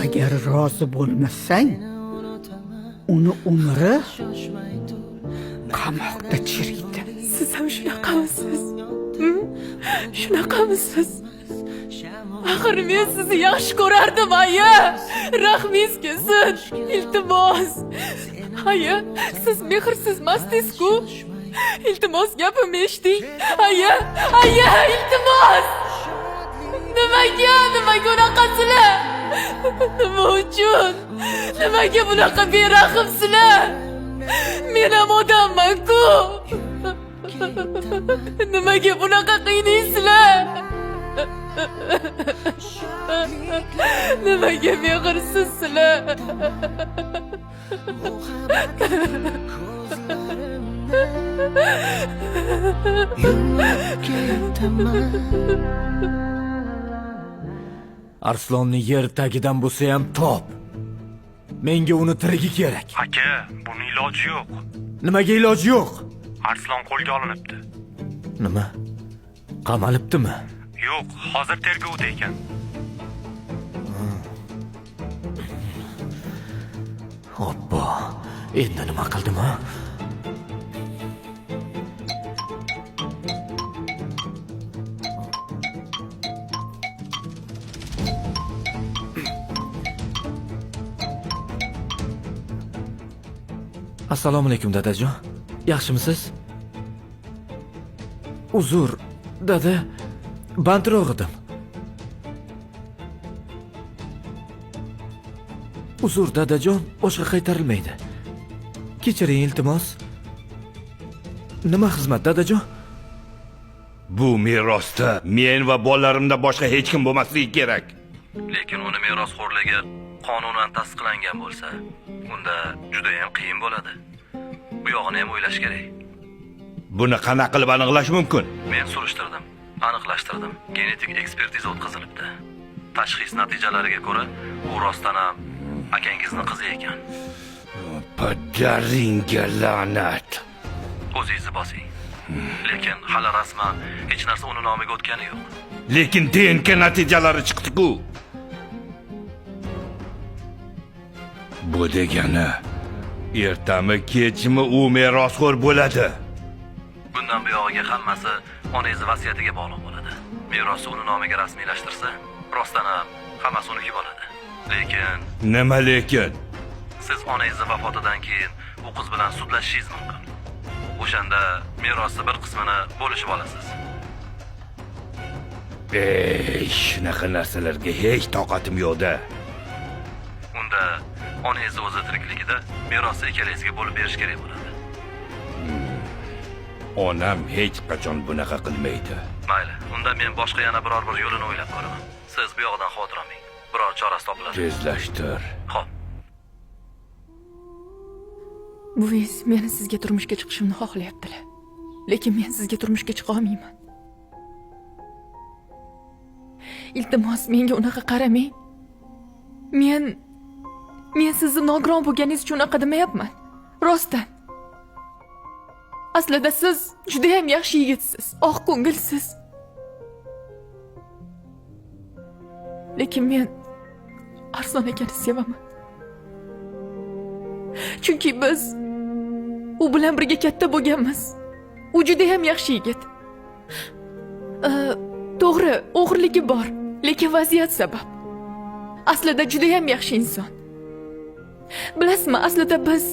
Agar rozi bo'lmasang, uni umri qamoqda chiriydi. Siz ham shunaqamisiz? Shunaqamisiz? Axir men sizni yaxshi ko'rardim, aya. Rahmingiz kelsin. Iltimos. Aya, siz mehrsizmasdingiz-ku. Iltimos gapimni eshiting. Aya, iltimos. Nimaga unaqasizlar? Nima uchun? Nimaga bunaqa berahmsizlar? Men ham odamman-ku. Nimaga bunaqa qiynaysizlar? Nimaga mehrsizsizlar? Arslonni yer tagidan bo'lsa ham top. Menga uni tirigi kerak. Aka, buni iloji yo'q. Nimaga iloji yo'q? Arslon qo'lga olinibdi. Nima? Qamalibdimi? Yo'q, hozir tergovda ekan. Hoppa. Endi nima qildim ha? Assalomu alaykum dadajon. Yaxshimisiz? Uzr, dada. Bandroq edim. Uzr dadajon, boshqa qaytarilmaydi. Kechiring iltimos. Nima xizmat dadajon? Bu merosda men va bolalarimdan boshqa hech kim bo'lmasligi kerak. Lekin uni merosxo'rligi qonunan tasdiqlangan bo'lsa, unda juda ham qiyin bo'ladi. Bu yog'ini ham o'ylash kerak. Buni qanaqa qilib aniqlash mumkin? Men surishtirdim, aniqlashtirdim. Genetik ekspertiza o'tkazilibdi. Tashxis natijalariga ko'ra, u rostdan ham akangizni qizi ekan. Padaringga la'nat. O'zingizni bosing. Lekin hali rasman hech narsa uni nomiga o'tgani yo'q. Lekin DNK natijalari chiqdi-ku. Bu degani ertami kechmi u merosxo'r bo'ladi. Bundan buyog'iga hammasi onangiz vasiyatiga bog'liq bo'ladi. Merosni uni nomiga rasmiylashtirsa, rostdan ham hammasi uniki bo'ladi. Lekin Nima lekin? siz onangizni vafotidan keyin u qiz bilan sudlashishingiz mumkin. O'shanda merosni bir qismini bo'lishib olasiz. Shunaqa narsalarga hech toqatim yo'q-da. Unda onangiz o'zi tirikligida merosni ikkalangizga bo'lib berish kerak bo'ladi. Onam hech qachon bunaqa qilmaydi. Mayli, unda men boshqa yana biror bir yo'lini o'ylab ko'raman. Siz bu yoqdan xavotir olmang. Biror chorasi topiladi. Tezlashtir. Xo'p. Buvingiz meni sizga turmushga chiqishimni xohlayaptilar. Lekin men sizga turmushga chiqa olmayman. Iltimos, menga unaqa qaramang. Men sizni nogiron bo'lganingiz uchun unaqa demayapman. Rostdan. Aslida siz juda ham yaxshi yigitsiz, oq ko'ngilsiz. Lekin men Arslon akani sevaman. Chunki biz u bilan birga katta bo'lganmiz. U juda ham yaxshi yigit. To'g'ri, o'g'irligi bor, lekin vaziyat sabab. Aslida juda ham yaxshi inson. Bilasizmi, aslida biz